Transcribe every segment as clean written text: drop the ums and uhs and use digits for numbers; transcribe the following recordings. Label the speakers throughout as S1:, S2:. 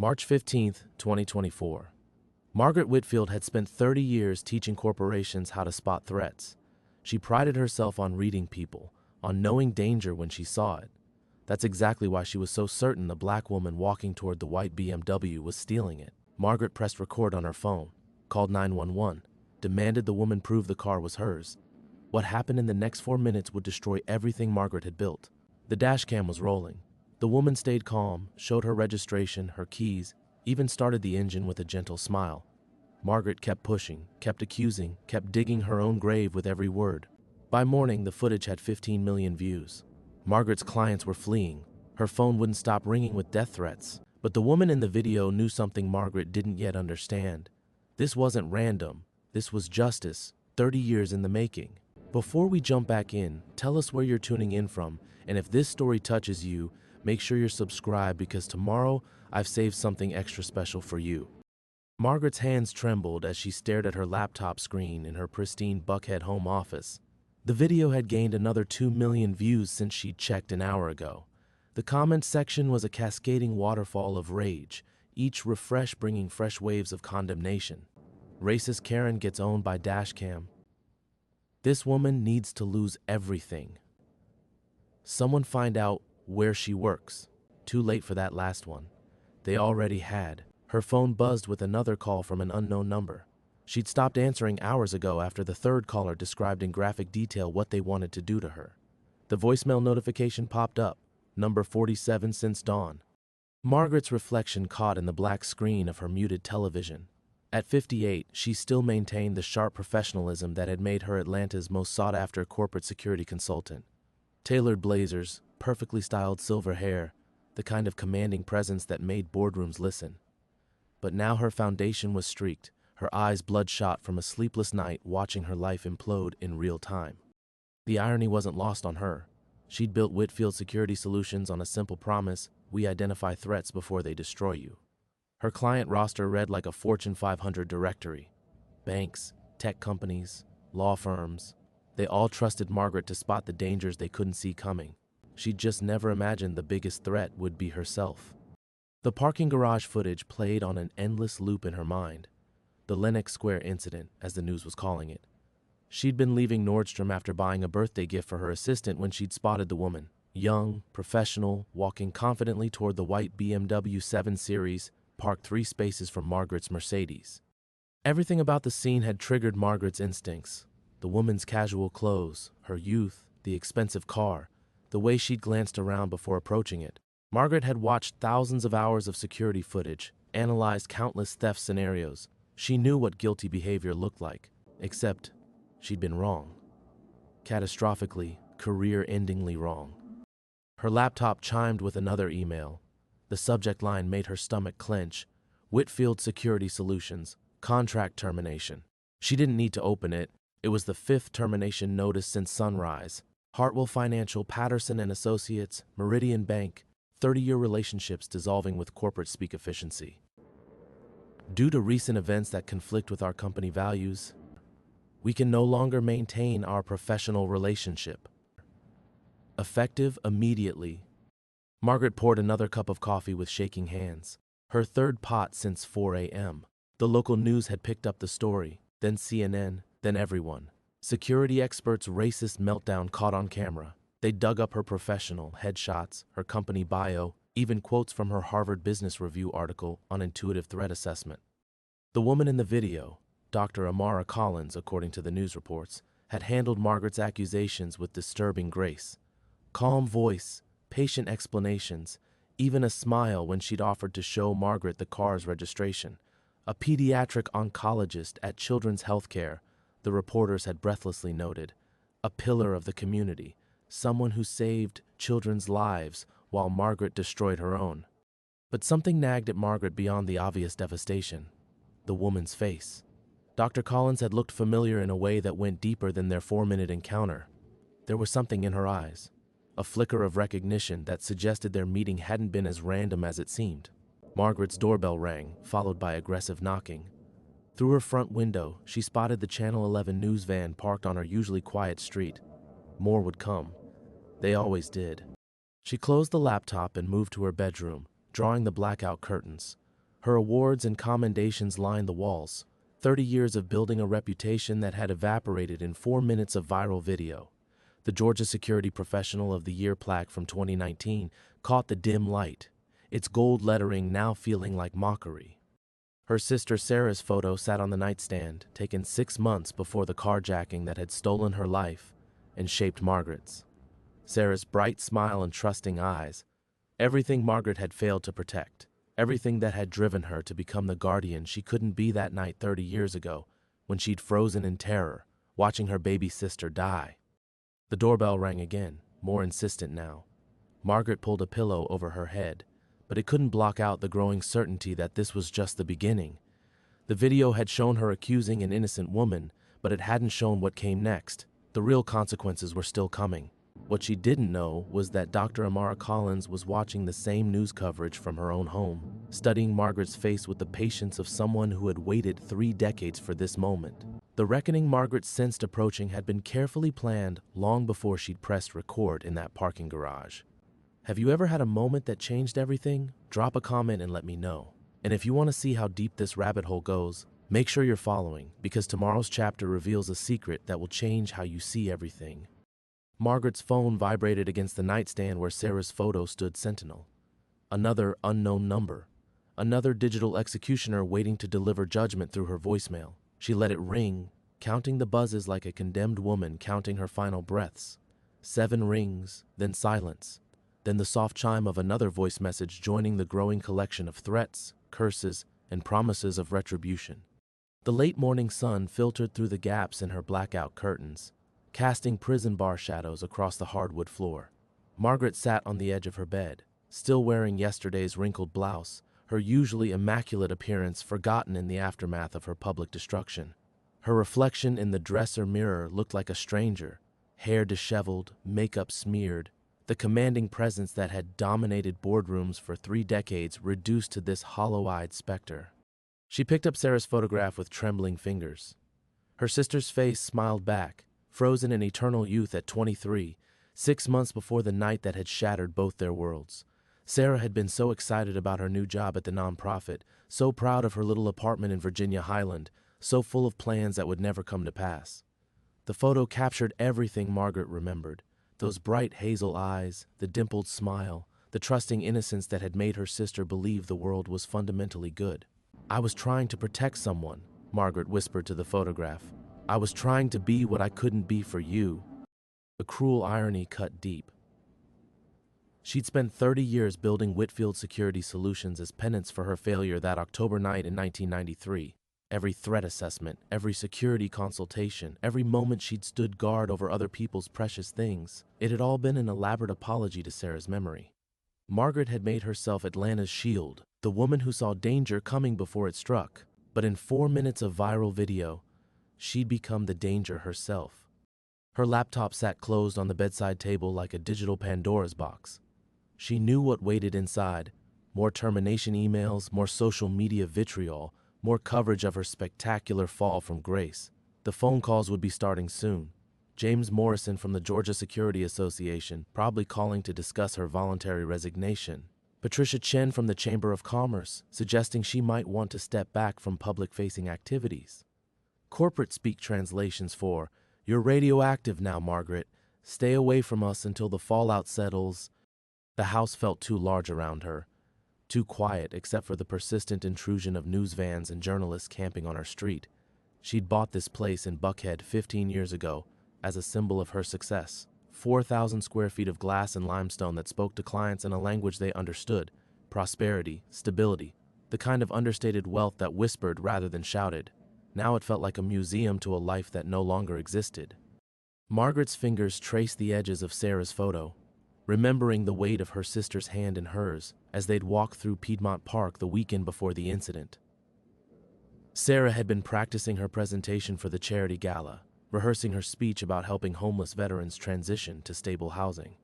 S1: March 15, 2024. Margaret Whitfield had spent 30 years teaching corporations how to spot threats. She prided herself on reading people, on knowing danger when she saw it. That's exactly why she was so certain the black woman walking toward the white BMW was stealing it. Margaret pressed record on her phone, called 911, demanded the woman prove the car was hers. What happened in the next 4 minutes would destroy everything Margaret had built. The dashcam was rolling. The woman stayed calm, showed her registration, her keys, even started the engine with a gentle smile. Margaret kept pushing, kept accusing, kept digging her own grave with every word. By morning, the footage had 15 million views. Margaret's clients were fleeing. Her phone wouldn't stop ringing with death threats. But the woman in the video knew something Margaret didn't yet understand. This wasn't random. This was justice, 30 years in the making. Before we jump back in, tell us where you're tuning in from, and if this story touches you, make sure you're subscribed because tomorrow I've saved something extra special for you. Margaret's hands trembled as she stared at her laptop screen in her pristine Buckhead home office. The video had gained another 2 million views since she'd checked an hour ago. The comments section was a cascading waterfall of rage, each refresh bringing fresh waves of condemnation. Racist Karen gets owned by Dashcam. This woman needs to lose everything. Someone find out where she works. Too late for that last one. They already had. Her phone buzzed with another call from an unknown number. She'd stopped answering hours ago after the third caller described in graphic detail what they wanted to do to her. The voicemail notification popped up, number 47 since dawn. Margaret's reflection caught in the black screen of her muted television. At 58, she still maintained the sharp professionalism that had made her Atlanta's most sought-after corporate security consultant. Tailored blazers, perfectly styled silver hair, the kind of commanding presence that made boardrooms listen. But now her foundation was streaked, her eyes bloodshot from a sleepless night watching her life implode in real time. The irony wasn't lost on her. She'd built Whitfield Security Solutions on a simple promise: we identify threats before they destroy you. Her client roster read like a Fortune 500 directory. Banks, tech companies, law firms, they all trusted Margaret to spot the dangers they couldn't see coming. She'd just never imagined the biggest threat would be herself. The parking garage footage played on an endless loop in her mind. The Lenox Square incident, as the news was calling it. She'd been leaving Nordstrom after buying a birthday gift for her assistant when she'd spotted the woman. Young, professional, walking confidently toward the white BMW 7 Series, parked 3 spaces from Margaret's Mercedes. Everything about the scene had triggered Margaret's instincts. The woman's casual clothes, her youth, the expensive car, the way she'd glanced around before approaching it. Margaret had watched thousands of hours of security footage, analyzed countless theft scenarios. She knew what guilty behavior looked like, except she'd been wrong. Catastrophically, career-endingly wrong. Her laptop chimed with another email. The subject line made her stomach clench. Whitfield Security Solutions, contract termination. She didn't need to open it. It was the 5th termination notice since sunrise. Hartwell Financial, Patterson and Associates, Meridian Bank, 30-year relationships dissolving with corporate speak efficiency. Due to recent events that conflict with our company values, we can no longer maintain our professional relationship. Effective immediately. Margaret poured another cup of coffee with shaking hands. Her 3rd pot since 4 a.m. The local news had picked up the story, then CNN, then everyone. Security experts' racist meltdown caught on camera. They dug up her professional headshots, her company bio, even quotes from her Harvard Business Review article on intuitive threat assessment. The woman in the video, Dr. Amara Collins, according to the news reports, had handled Margaret's accusations with disturbing grace. Calm voice, patient explanations, even a smile when she'd offered to show Margaret the car's registration. A pediatric oncologist at Children's Healthcare, the reporters had breathlessly noted. A pillar of the community, someone who saved children's lives while Margaret destroyed her own. But something nagged at Margaret beyond the obvious devastation. The woman's face. Dr. Collins had looked familiar in a way that went deeper than their 4-minute encounter. There was something in her eyes, a flicker of recognition that suggested their meeting hadn't been as random as it seemed. Margaret's doorbell rang, followed by aggressive knocking. Through her front window, she spotted the Channel 11 news van parked on her usually quiet street. More would come. They always did. She closed the laptop and moved to her bedroom, drawing the blackout curtains. Her awards and commendations lined the walls. 30 years of building a reputation that had evaporated in 4 minutes of viral video. The Georgia Security Professional of the Year plaque from 2019 caught the dim light, its gold lettering now feeling like mockery. Her sister Sarah's photo sat on the nightstand, taken 6 months before the carjacking that had stolen her life and shaped Margaret's. Sarah's bright smile and trusting eyes, everything Margaret had failed to protect, everything that had driven her to become the guardian she couldn't be that night 30 years ago when she'd frozen in terror, watching her baby sister die. The doorbell rang again, more insistent now. Margaret pulled a pillow over her head, but it couldn't block out the growing certainty that this was just the beginning. The video had shown her accusing an innocent woman, but it hadn't shown what came next. The real consequences were still coming. What she didn't know was that Dr. Amara Collins was watching the same news coverage from her own home, studying Margaret's face with the patience of someone who had waited 3 decades for this moment. The reckoning Margaret sensed approaching had been carefully planned long before she'd pressed record in that parking garage. Have you ever had a moment that changed everything? Drop a comment and let me know. And if you want to see how deep this rabbit hole goes, make sure you're following, because tomorrow's chapter reveals a secret that will change how you see everything. Margaret's phone vibrated against the nightstand where Sarah's photo stood sentinel. Another unknown number. Another digital executioner waiting to deliver judgment through her voicemail. She let it ring, counting the buzzes like a condemned woman counting her final breaths. 7 rings, then silence. Then the soft chime of another voice message joining the growing collection of threats, curses, and promises of retribution. The late morning sun filtered through the gaps in her blackout curtains, casting prison bar shadows across the hardwood floor. Margaret sat on the edge of her bed, still wearing yesterday's wrinkled blouse, her usually immaculate appearance forgotten in the aftermath of her public destruction. Her reflection in the dresser mirror looked like a stranger, hair disheveled, makeup smeared, the commanding presence that had dominated boardrooms for 3 decades reduced to this hollow-eyed specter. She picked up Sarah's photograph with trembling fingers. Her sister's face smiled back, frozen in eternal youth at 23, 6 months before the night that had shattered both their worlds. Sarah had been so excited about her new job at the nonprofit, so proud of her little apartment in Virginia Highland, so full of plans that would never come to pass. The photo captured everything Margaret remembered. Those bright hazel eyes, the dimpled smile, the trusting innocence that had made her sister believe the world was fundamentally good. "I was trying to protect someone," Margaret whispered to the photograph. "I was trying to be what I couldn't be for you." The cruel irony cut deep. She'd spent 30 years building Whitfield Security Solutions as penance for her failure that October night in 1993. Every threat assessment, every security consultation, every moment she'd stood guard over other people's precious things, it had all been an elaborate apology to Sarah's memory. Margaret had made herself Atlanta's shield, the woman who saw danger coming before it struck. But in 4 minutes of viral video, she'd become the danger herself. Her laptop sat closed on the bedside table like a digital Pandora's box. She knew what waited inside: more termination emails, more social media vitriol, more coverage of her spectacular fall from grace. The phone calls would be starting soon. James Morrison from the Georgia Security Association, probably calling to discuss her voluntary resignation. Patricia Chen from the Chamber of Commerce, suggesting she might want to step back from public-facing activities. Corporate speak translations for, "You're radioactive now, Margaret. Stay away from us until the fallout settles." The house felt too large around her, too quiet except for the persistent intrusion of news vans and journalists camping on her street. She'd bought this place in Buckhead 15 years ago as a symbol of her success. 4,000 square feet of glass and limestone that spoke to clients in a language they understood. Prosperity, stability, the kind of understated wealth that whispered rather than shouted. Now it felt like a museum to a life that no longer existed. Margaret's fingers traced the edges of Sarah's photo, remembering the weight of her sister's hand in hers as they'd walked through Piedmont Park the weekend before the incident. Sarah had been practicing her presentation for the charity gala, rehearsing her speech about helping homeless veterans transition to stable housing.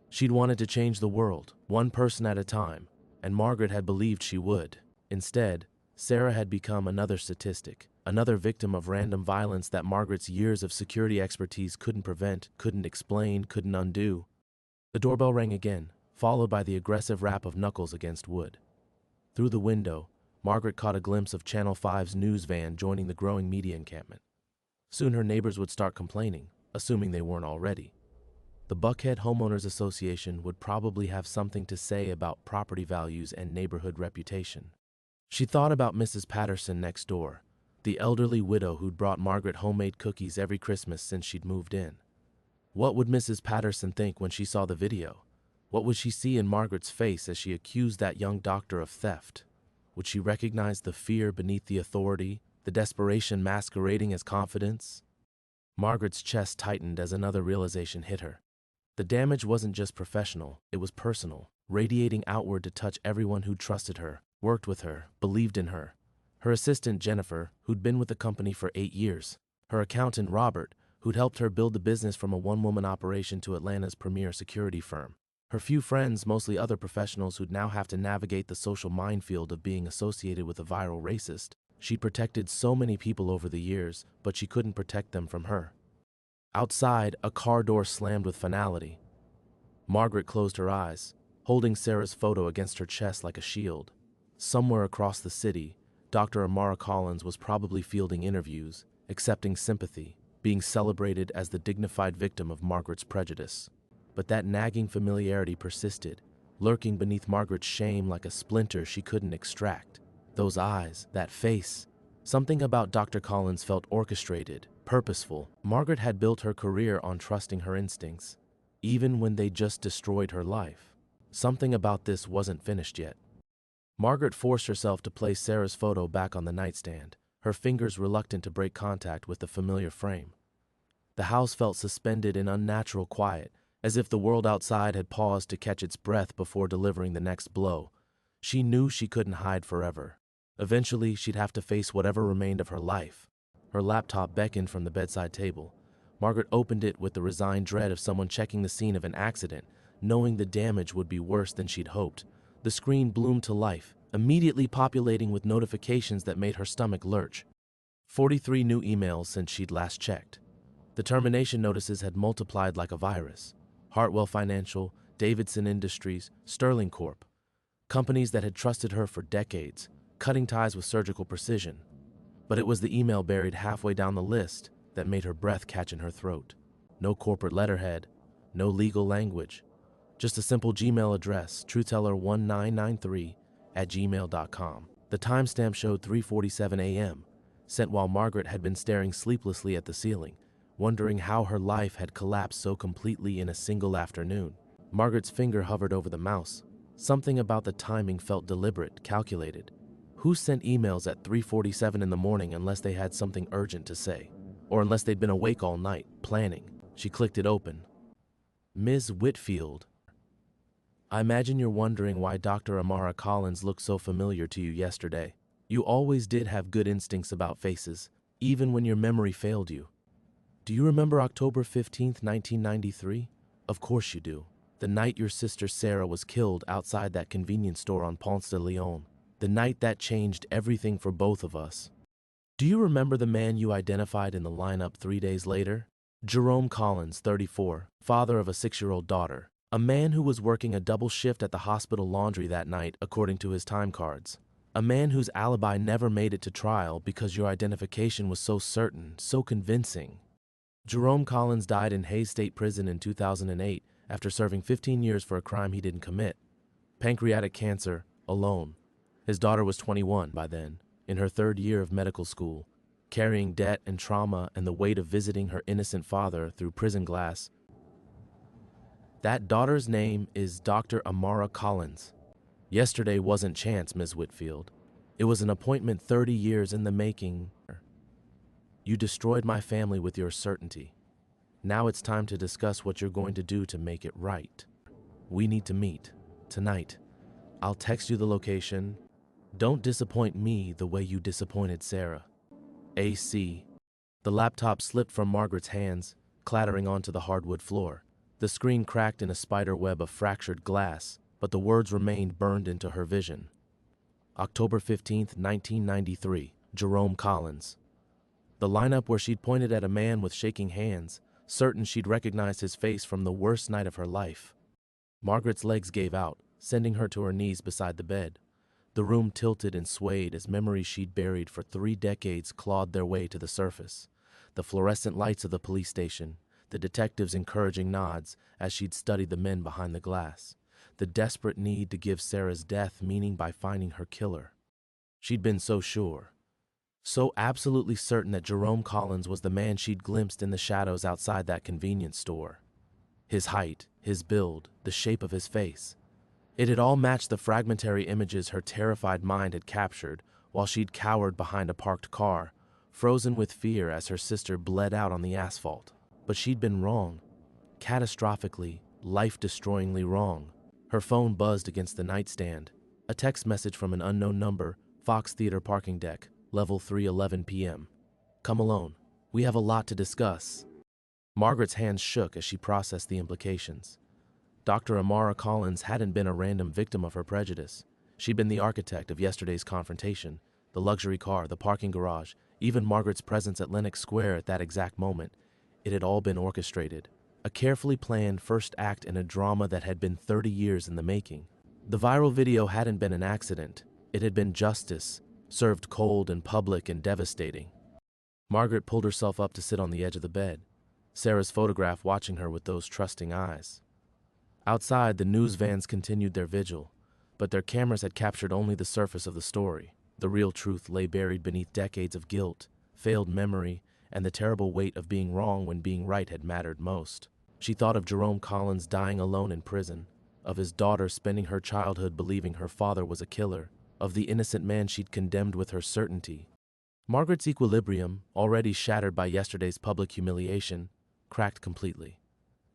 S1: She'd wanted to change the world, one person at a time, and Margaret had believed she would. Instead, Sarah had become another statistic, another victim of random violence that Margaret's years of security expertise couldn't prevent, couldn't explain, couldn't undo. The doorbell rang again, followed by the aggressive rap of knuckles against wood. Through the window, Margaret caught a glimpse of Channel 5's news van joining the growing media encampment. Soon her neighbors would start complaining, assuming they weren't already. The Buckhead Homeowners Association would probably have something to say about property values and neighborhood reputation. She thought about Mrs. Patterson next door, the elderly widow who'd brought Margaret homemade cookies every Christmas since she'd moved in. What would Mrs. Patterson think when she saw the video? What would she see in Margaret's face as she accused that young doctor of theft? Would she recognize the fear beneath the authority, the desperation masquerading as confidence? Margaret's chest tightened as another realization hit her. The damage wasn't just professional, it was personal, radiating outward to touch everyone who trusted her, worked with her, believed in her. Her assistant Jennifer, who'd been with the company for 8 years. Her accountant Robert, who'd helped her build the business from a one-woman operation to Atlanta's premier security firm. Her few friends, mostly other professionals who'd now have to navigate the social minefield of being associated with a viral racist. She'd protected so many people over the years, but she couldn't protect them from her. Outside, a car door slammed with finality. Margaret closed her eyes, holding Sarah's photo against her chest like a shield. Somewhere across the city, Dr. Amara Collins was probably fielding interviews, accepting sympathy, being celebrated as the dignified victim of Margaret's prejudice. But that nagging familiarity persisted, lurking beneath Margaret's shame like a splinter she couldn't extract. Those eyes, that face. Something about Dr. Collins felt orchestrated, purposeful. Margaret had built her career on trusting her instincts, even when they just destroyed her life. Something about this wasn't finished yet. Margaret forced herself to place Sarah's photo back on the nightstand, her fingers reluctant to break contact with the familiar frame. The house felt suspended in unnatural quiet, as if the world outside had paused to catch its breath before delivering the next blow. She knew she couldn't hide forever. Eventually, she'd have to face whatever remained of her life. Her laptop beckoned from the bedside table. Margaret opened it with the resigned dread of someone checking the scene of an accident, knowing the damage would be worse than she'd hoped. The screen bloomed to life, immediately populating with notifications that made her stomach lurch. 43 new emails since she'd last checked. The termination notices had multiplied like a virus. Hartwell Financial, Davidson Industries, Sterling Corp. Companies that had trusted her for decades, cutting ties with surgical precision. But it was the email buried halfway down the list that made her breath catch in her throat. No corporate letterhead, no legal language, just a simple Gmail address, trueteller1993@gmail.com. The timestamp showed 3:47 a.m., sent while Margaret had been staring sleeplessly at the ceiling, wondering how her life had collapsed so completely in a single afternoon. Margaret's finger hovered over the mouse. Something about the timing felt deliberate, calculated. Who sent emails at 3:47 in the morning unless they had something urgent to say? Or unless they'd been awake all night, planning? She clicked it open. Ms. Whitfield. I imagine you're wondering why Dr. Amara Collins looked so familiar to you yesterday. You always did have good instincts about faces, even when your memory failed you. Do you remember October 15th, 1993? Of course you do. The night your sister Sarah was killed outside that convenience store on Ponce de Leon. The night that changed everything for both of us. Do you remember the man you identified in the lineup 3 days later? Jerome Collins, 34, father of a 6-year-old daughter. A man who was working a double shift at the hospital laundry that night, according to his time cards. A man whose alibi never made it to trial because your identification was so certain, so convincing. Jerome Collins died in Hayes State Prison in 2008 after serving 15 years for a crime he didn't commit. Pancreatic cancer, alone. His daughter was 21 by then, in her 3rd year of medical school, carrying debt and trauma and the weight of visiting her innocent father through prison glass. That daughter's name is Dr. Amara Collins. Yesterday wasn't chance, Ms. Whitfield. It was an appointment 30 years in the making. You destroyed my family with your certainty. Now it's time to discuss what you're going to do to make it right. We need to meet. Tonight. I'll text you the location. Don't disappoint me the way you disappointed Sarah. AC. The laptop slipped from Margaret's hands, clattering onto the hardwood floor. The screen cracked in a spider web of fractured glass, but the words remained burned into her vision. October 15th, 1993, Jerome Collins. The lineup where she'd pointed at a man with shaking hands, certain she'd recognized his face from the worst night of her life. Margaret's legs gave out, sending her to her knees beside the bed. The room tilted and swayed as memories she'd buried for 3 decades clawed their way to the surface. The fluorescent lights of the police station, the detectives' encouraging nods as she'd studied the men behind the glass, the desperate need to give Sarah's death meaning by finding her killer. She'd been so sure, so absolutely certain that Jerome Collins was the man she'd glimpsed in the shadows outside that convenience store. His height, his build, the shape of his face. It had all matched the fragmentary images her terrified mind had captured while she'd cowered behind a parked car, frozen with fear as her sister bled out on the asphalt. But she'd been wrong. Catastrophically, life-destroyingly wrong. Her phone buzzed against the nightstand. A text message from an unknown number, Fox Theater parking deck, level 3:11 p.m. Come alone. We have a lot to discuss. Margaret's hands shook as she processed the implications. Dr. Amara Collins hadn't been a random victim of her prejudice. She'd been the architect of yesterday's confrontation, the luxury car, the parking garage, even Margaret's presence at Lenox Square at that exact moment. It had all been orchestrated, a carefully planned first act in a drama that had been 30 years in the making. The viral video hadn't been an accident. It had been justice, served cold and public and devastating. Margaret pulled herself up to sit on the edge of the bed, Sarah's photograph watching her with those trusting eyes. Outside, the news vans continued their vigil, but their cameras had captured only the surface of the story. The real truth lay buried beneath decades of guilt, failed memory, and the terrible weight of being wrong when being right had mattered most. She thought of Jerome Collins dying alone in prison, of his daughter spending her childhood believing her father was a killer, of the innocent man she'd condemned with her certainty. Margaret's equilibrium, already shattered by yesterday's public humiliation, cracked completely.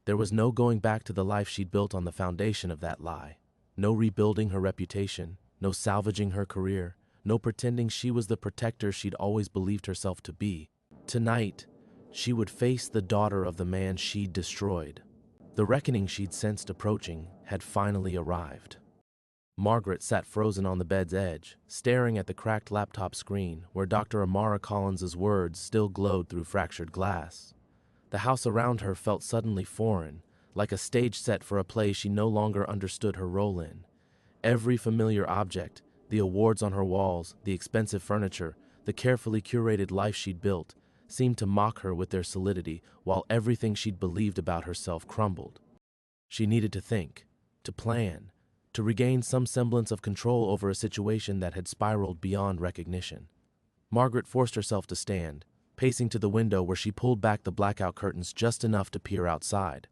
S1: There was no going back to the life she'd built on the foundation of that lie. No rebuilding her reputation, no salvaging her career, no pretending she was the protector she'd always believed herself to be. Tonight, she would face the daughter of the man she'd destroyed. The reckoning she'd sensed approaching had finally arrived. Margaret sat frozen on the bed's edge, staring at the cracked laptop screen where Dr. Amara Collins's words still glowed through fractured glass. The house around her felt suddenly foreign, like a stage set for a play she no longer understood her role in. Every familiar object, the awards on her walls, the expensive furniture, the carefully curated life she'd built, seemed to mock her with their solidity, while everything she'd believed about herself crumbled. She needed to think, to plan, to regain some semblance of control over a situation that had spiraled beyond recognition. Margaret forced herself to stand, pacing to the window where she pulled back the blackout curtains just enough to peer outside.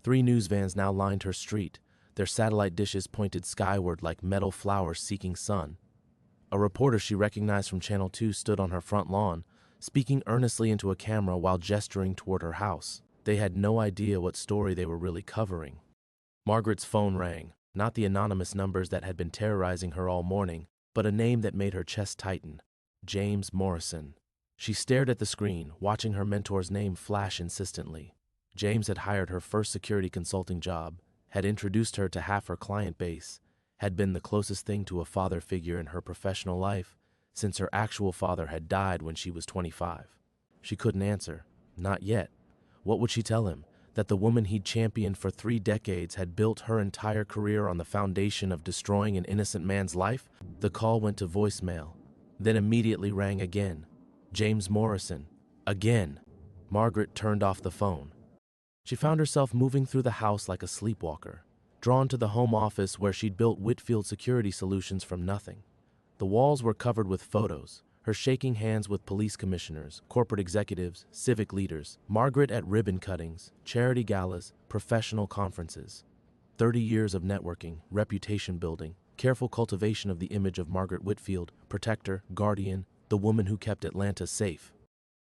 S1: 3 news vans now lined her street, their satellite dishes pointed skyward like metal flowers seeking sun. A reporter she recognized from Channel 2 stood on her front lawn, speaking earnestly into a camera while gesturing toward her house. They had no idea what story they were really covering. Margaret's phone rang, not the anonymous numbers that had been terrorizing her all morning, but a name that made her chest tighten: James Morrison. She stared at the screen, watching her mentor's name flash insistently. James had hired her first security consulting job, had introduced her to half her client base, had been the closest thing to a father figure in her professional life since her actual father had died when she was 25. She couldn't answer. Not yet. What would she tell him? That the woman he'd championed for 3 decades had built her entire career on the foundation of destroying an innocent man's life? The call went to voicemail, then immediately rang again. James Morrison. Again. Margaret turned off the phone. She found herself moving through the house like a sleepwalker, drawn to the home office where she'd built Whitfield Security Solutions from nothing. The walls were covered with photos, her shaking hands with police commissioners, corporate executives, civic leaders, Margaret at ribbon cuttings, charity galas, professional conferences. 30 years of networking, reputation building, careful cultivation of the image of Margaret Whitfield, protector, guardian, the woman who kept Atlanta safe.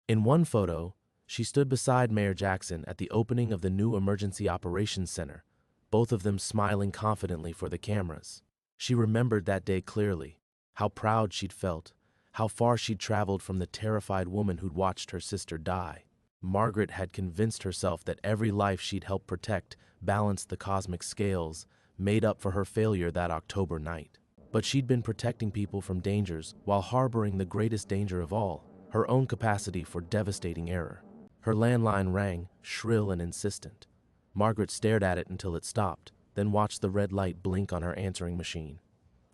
S1: In one photo, she stood beside Mayor Jackson at the opening of the new Emergency Operations Center, both of them smiling confidently for the cameras. She remembered that day clearly, how proud she'd felt, how far she'd traveled from the terrified woman who'd watched her sister die. Margaret had convinced herself that every life she'd helped protect balanced the cosmic scales, made up for her failure that October night. But she'd been protecting people from dangers while harboring the greatest danger of all, her own capacity for devastating error. Her landline rang, shrill and insistent. Margaret stared at it until it stopped, then watched the red light blink on her answering machine.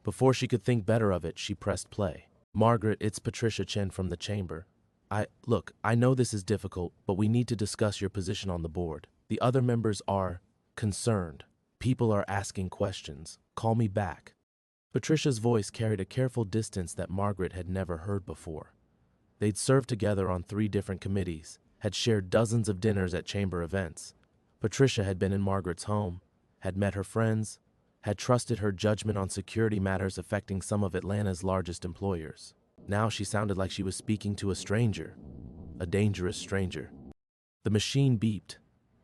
S1: Before she could think better of it, she pressed play. Margaret, it's Patricia Chen from the chamber. Look, I know this is difficult, but we need to discuss your position on the board. The other members are concerned. People are asking questions. Call me back. Patricia's voice carried a careful distance that Margaret had never heard before. They'd served together on 3 different committees, had shared dozens of dinners at chamber events. Patricia had been in Margaret's home, had met her friends, had trusted her judgment on security matters affecting some of Atlanta's largest employers. Now she sounded like she was speaking to a stranger, a dangerous stranger. The machine beeped,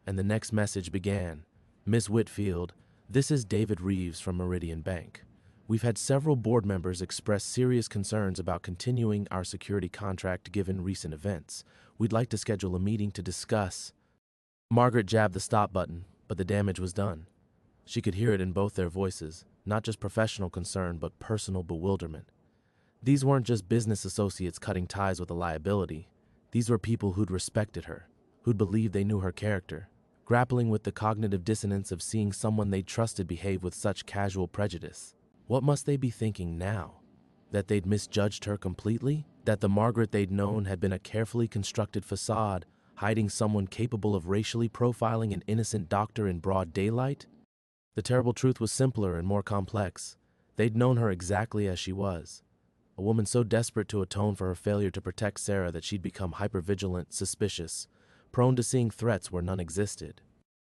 S1: and the next message began. Miss Whitfield, this is David Reeves from Meridian Bank. We've had several board members express serious concerns about continuing our security contract given recent events. We'd like to schedule a meeting to discuss. Margaret jabbed the stop button, but the damage was done. She could hear it in both their voices, not just professional concern, but personal bewilderment. These weren't just business associates cutting ties with a liability. These were people who'd respected her, who'd believed they knew her character, grappling with the cognitive dissonance of seeing someone they trusted behave with such casual prejudice. What must they be thinking now? That they'd misjudged her completely? That the Margaret they'd known had been a carefully constructed facade, hiding someone capable of racially profiling an innocent doctor in broad daylight? The terrible truth was simpler and more complex. They'd known her exactly as she was. A woman so desperate to atone for her failure to protect Sarah that she'd become hypervigilant, suspicious, prone to seeing threats where none existed.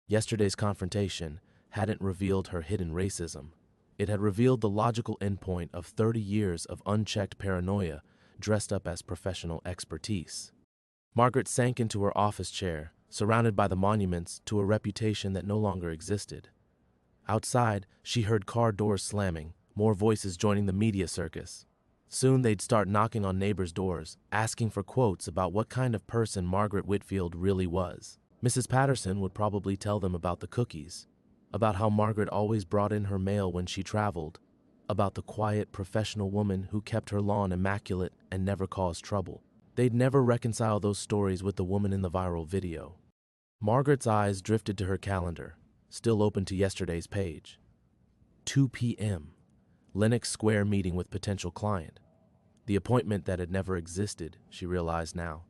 S1: Yesterday's confrontation hadn't revealed her hidden racism. It had revealed the logical endpoint of 30 years of unchecked paranoia dressed up as professional expertise. Margaret sank into her office chair, surrounded by the monuments to a reputation that no longer existed. Outside, she heard car doors slamming, more voices joining the media circus. Soon they'd start knocking on neighbors' doors, asking for quotes about what kind of person Margaret Whitfield really was. Mrs. Patterson would probably tell them about the cookies, about how Margaret always brought in her mail when she traveled, about the quiet, professional woman who kept her lawn immaculate and never caused trouble. They'd never reconcile those stories with the woman in the viral video. Margaret's eyes drifted to her calendar, still open to yesterday's page. 2 p.m. Lenox Square meeting with potential client. The appointment that had never existed, she realized now.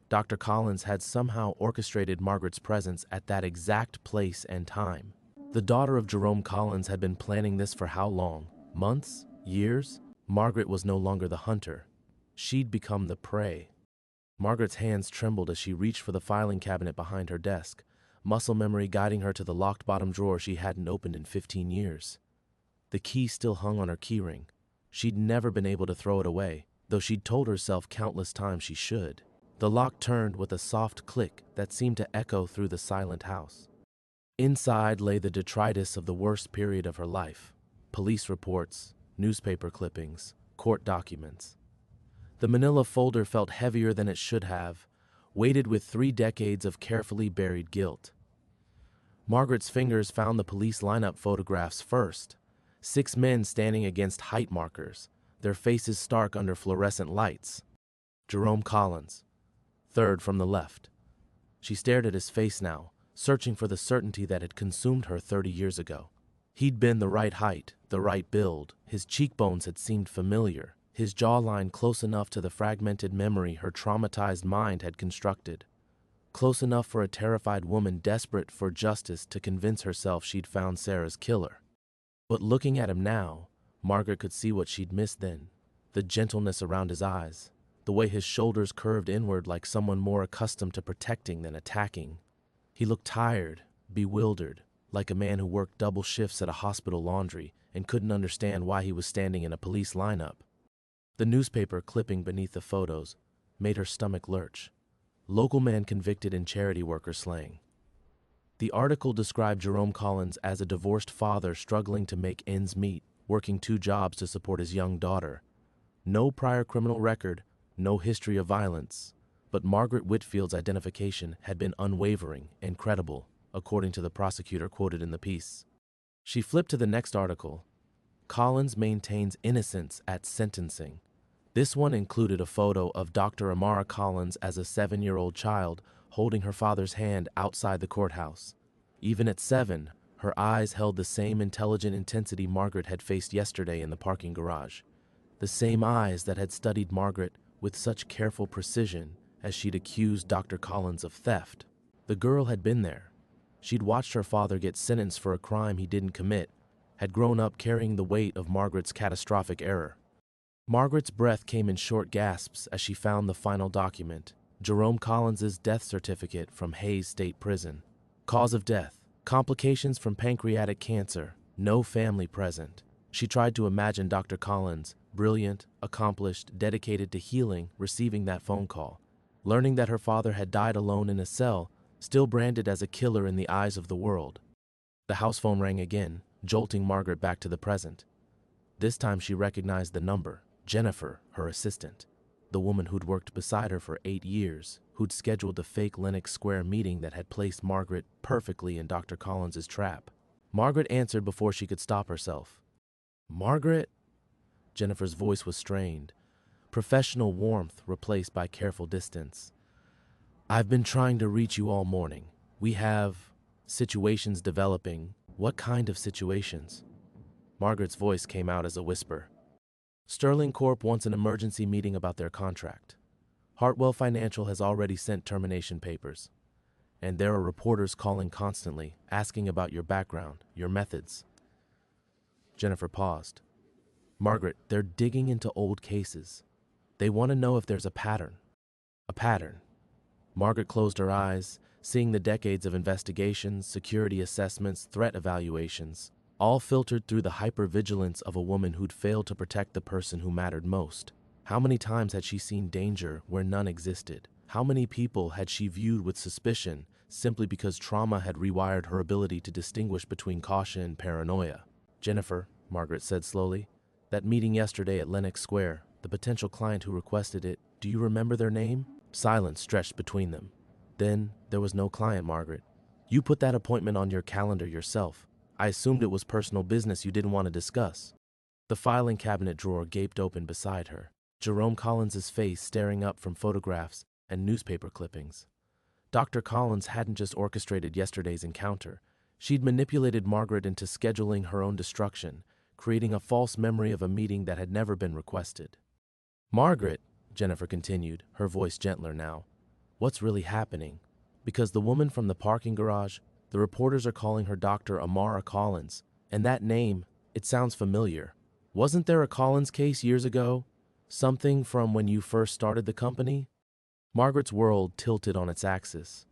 S1: Dr. Collins had somehow orchestrated Margaret's presence at that exact place and time. The daughter of Jerome Collins had been planning this for how long? Months? Years? Margaret was no longer the hunter. She'd become the prey. Margaret's hands trembled as she reached for the filing cabinet behind her desk, muscle memory guiding her to the locked bottom drawer she hadn't opened in 15 years. The key still hung on her keyring. She'd never been able to throw it away, though she'd told herself countless times she should. The lock turned with a soft click that seemed to echo through the silent house. Inside lay the detritus of the worst period of her life. Police reports, newspaper clippings, court documents. The manila folder felt heavier than it should have, weighted with 3 decades of carefully buried guilt. Margaret's fingers found the police lineup photographs first. 6 men standing against height markers, their faces stark under fluorescent lights. Jerome Collins, 3rd from the left. She stared at his face now, searching for the certainty that had consumed her 30 years ago. He'd been the right height, the right build. His cheekbones had seemed familiar, his jawline close enough to the fragmented memory her traumatized mind had constructed. Close enough for a terrified woman desperate for justice to convince herself she'd found Sarah's killer. But looking at him now, Margaret could see what she'd missed then. The gentleness around his eyes, the way his shoulders curved inward like someone more accustomed to protecting than attacking. He looked tired, bewildered, like a man who worked double shifts at a hospital laundry and couldn't understand why he was standing in a police lineup. The newspaper clipping beneath the photos made her stomach lurch. Local man convicted in charity worker slaying. The article described Jerome Collins as a divorced father struggling to make ends meet, working 2 jobs to support his young daughter. No prior criminal record, no history of violence. But Margaret Whitfield's identification had been unwavering and credible, according to the prosecutor quoted in the piece. She flipped to the next article. Collins maintains innocence at sentencing. This one included a photo of Dr. Amara Collins as a 7-year-old child holding her father's hand outside the courthouse. Even at 7, Her eyes held the same intelligent intensity Margaret had faced yesterday in the parking garage. The same eyes that had studied Margaret with such careful precision as she'd accused Dr. Collins of theft. The girl had been there. She'd watched her father get sentenced for a crime he didn't commit, had grown up carrying the weight of Margaret's catastrophic error. Margaret's breath came in short gasps as she found the final document, Jerome Collins's death certificate from Hayes State Prison. Cause of death: complications from pancreatic cancer, no family present. She tried to imagine Dr. Collins, brilliant, accomplished, dedicated to healing, receiving that phone call, learning that her father had died alone in a cell, still branded as a killer in the eyes of the world. The house phone rang again, jolting Margaret back to the present. This time she recognized the number. Jennifer, her assistant, the woman who'd worked beside her for 8 years, who'd scheduled a fake Lenox Square meeting that had placed Margaret perfectly in Dr. Collins's trap. Margaret answered before she could stop herself. "Margaret?" Jennifer's voice was strained, professional warmth replaced by careful distance. "I've been trying to reach you all morning. We have situations developing." "What kind of situations?" Margaret's voice came out as a whisper. "Sterling Corp wants an emergency meeting about their contract. Hartwell Financial has already sent termination papers. And there are reporters calling constantly, asking about your background, your methods." Jennifer paused. "Margaret, they're digging into old cases. They want to know if there's a pattern." "A pattern?" Margaret closed her eyes, seeing the decades of investigations, security assessments, threat evaluations, all filtered through the hypervigilance of a woman who'd failed to protect the person who mattered most. How many times had she seen danger where none existed? How many people had she viewed with suspicion simply because trauma had rewired her ability to distinguish between caution and paranoia? "Jennifer," Margaret said slowly, "that meeting yesterday at Lenox Square, the potential client who requested it, do you remember their name?" Silence stretched between them. "Then there was no client, Margaret. You put that appointment on your calendar yourself. I assumed it was personal business you didn't want to discuss." The filing cabinet drawer gaped open beside her, Jerome Collins's face staring up from photographs and newspaper clippings. Dr. Collins hadn't just orchestrated yesterday's encounter. She'd manipulated Margaret into scheduling her own destruction, creating a false memory of a meeting that had never been requested. "Margaret," Jennifer continued, her voice gentler now, "what's really happening? Because the woman from the parking garage, the reporters are calling her Dr. Amara Collins, and that name, it sounds familiar. Wasn't there a Collins case years ago? Something from when you first started the company?" Margaret's world tilted on its axis.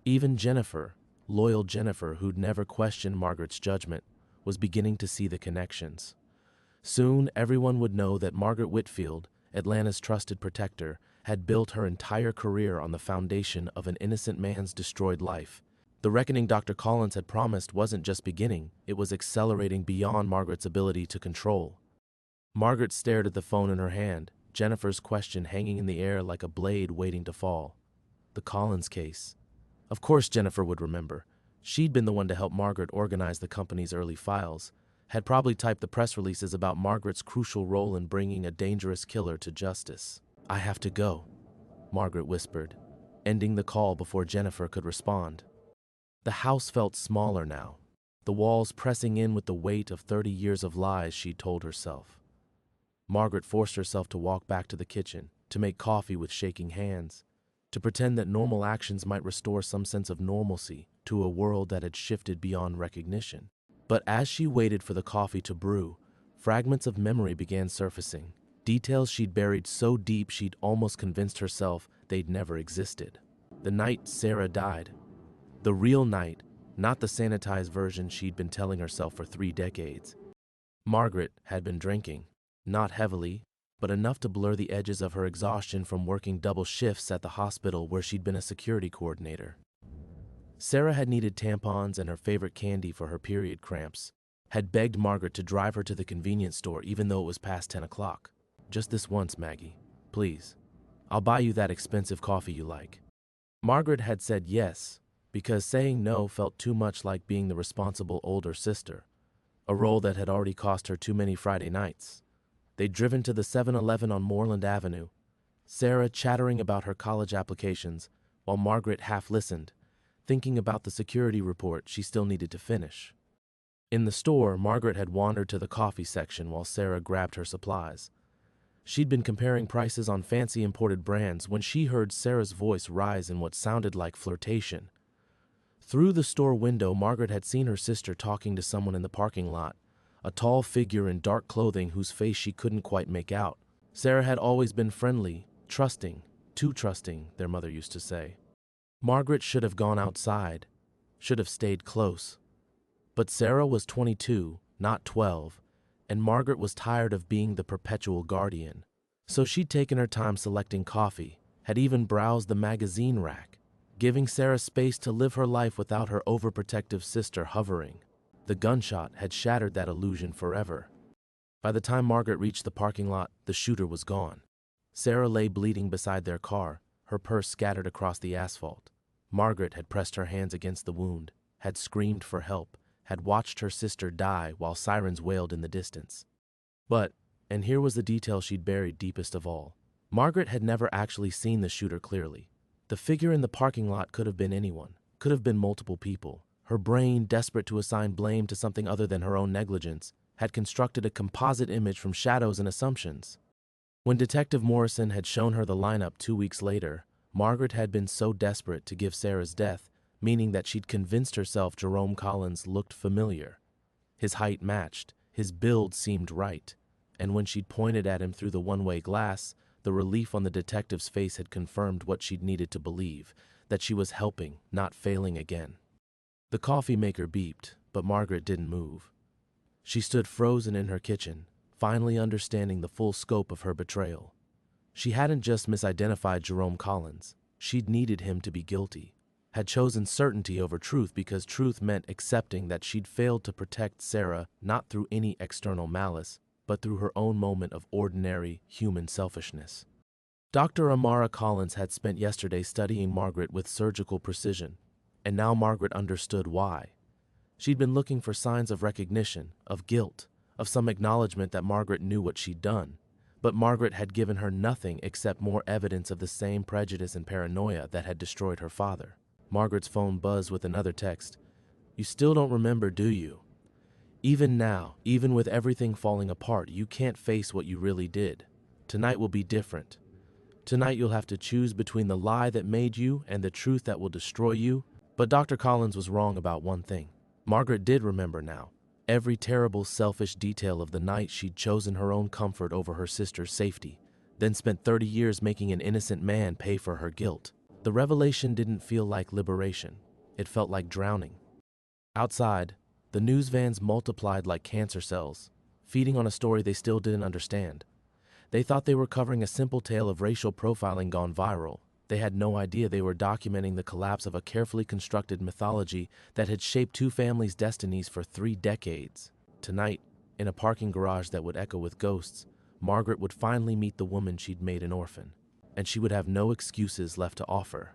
S1: Even Jennifer, loyal Jennifer who'd never questioned Margaret's judgment, was beginning to see the connections. Soon everyone would know that Margaret Whitfield, Atlanta's trusted protector, had built her entire career on the foundation of an innocent man's destroyed life. The reckoning Dr. Collins had promised wasn't just beginning, it was accelerating beyond Margaret's ability to control. Margaret stared at the phone in her hand, Jennifer's question hanging in the air like a blade waiting to fall. The Collins case. Of course Jennifer would remember. She'd been the one to help Margaret organize the company's early files, had probably typed the press releases about Margaret's crucial role in bringing a dangerous killer to justice. "I have to go," Margaret whispered, ending the call before Jennifer could respond. The house felt smaller now, the walls pressing in with the weight of 30 years of lies she'd told herself. Margaret forced herself to walk back to the kitchen, to make coffee with shaking hands, to pretend that normal actions might restore some sense of normalcy to a world that had shifted beyond recognition. But as she waited for the coffee to brew, fragments of memory began surfacing, details she'd buried so deep she'd almost convinced herself they'd never existed. The night Sarah died. The real night, not the sanitized version she'd been telling herself for 3 decades. Margaret had been drinking, not heavily, but enough to blur the edges of her exhaustion from working double shifts at the hospital where she'd been a security coordinator. Sarah had needed tampons and her favorite candy for her period cramps, had begged Margaret to drive her to the convenience store even though it was past 10 o'clock. "Just this once, Maggie. Please. I'll buy you that expensive coffee you like." Margaret had said yes, because saying no felt too much like being the responsible older sister, a role that had already cost her too many Friday nights. They'd driven to the 7-Eleven on Moreland Avenue, Sarah chattering about her college applications, while Margaret half listened, thinking about the security report she still needed to finish. In the store, Margaret had wandered to the coffee section while Sarah grabbed her supplies. She'd been comparing prices on fancy imported brands when she heard Sarah's voice rise in what sounded like flirtation. Through the store window, Margaret had seen her sister talking to someone in the parking lot, a tall figure in dark clothing whose face she couldn't quite make out. Sarah had always been friendly, trusting, too trusting, their mother used to say. Margaret should have gone outside, should have stayed close. But Sarah was 22, not 12, and Margaret was tired of being the perpetual guardian. So she'd taken her time selecting coffee, had even browsed the magazine rack, giving Sarah space to live her life without her overprotective sister hovering. The gunshot had shattered that illusion forever. By the time Margaret reached the parking lot, the shooter was gone. Sarah lay bleeding beside their car, her purse scattered across the asphalt. Margaret had pressed her hands against the wound, had screamed for help, had watched her sister die while sirens wailed in the distance. But, and here was the detail she'd buried deepest of all, Margaret had never actually seen the shooter clearly. The figure in the parking lot could have been anyone, could have been multiple people. Her brain, desperate to assign blame to something other than her own negligence, had constructed a composite image from shadows and assumptions. When Detective Morrison had shown her the lineup 2 weeks later, Margaret had been so desperate to give Sarah's death, meaning that she'd convinced herself Jerome Collins looked familiar. His height matched, his build seemed right, and when she'd pointed at him through the one-way glass, the relief on the detective's face had confirmed what she'd needed to believe, that she was helping, not failing again. The coffee maker beeped, but Margaret didn't move. She stood frozen in her kitchen, finally understanding the full scope of her betrayal. She hadn't just misidentified Jerome Collins, she'd needed him to be guilty, had chosen certainty over truth because truth meant accepting that she'd failed to protect Sarah not through any external malice, but through her own moment of ordinary human selfishness. Dr. Amara Collins had spent yesterday studying Margaret with surgical precision, and now Margaret understood why. She'd been looking for signs of recognition, of guilt, of some acknowledgement that Margaret knew what she'd done, but Margaret had given her nothing except more evidence of the same prejudice and paranoia that had destroyed her father. Margaret's phone buzzed with another text. "You still don't remember, do you? Even now, even with everything falling apart, you can't face what you really did. Tonight will be different. Tonight you'll have to choose between the lie that made you and the truth that will destroy you." But Dr. Collins was wrong about one thing. Margaret did remember now. Every terrible, selfish detail of the night she'd chosen her own comfort over her sister's safety, then spent 30 years making an innocent man pay for her guilt. The revelation didn't feel like liberation. It felt like drowning. Outside, the news vans multiplied like cancer cells, feeding on a story they still didn't understand. They thought they were covering a simple tale of racial profiling gone viral. They had no idea they were documenting the collapse of a carefully constructed mythology that had shaped two families' destinies for 3 decades. Tonight, in a parking garage that would echo with ghosts, Margaret would finally meet the woman she'd made an orphan, and she would have no excuses left to offer.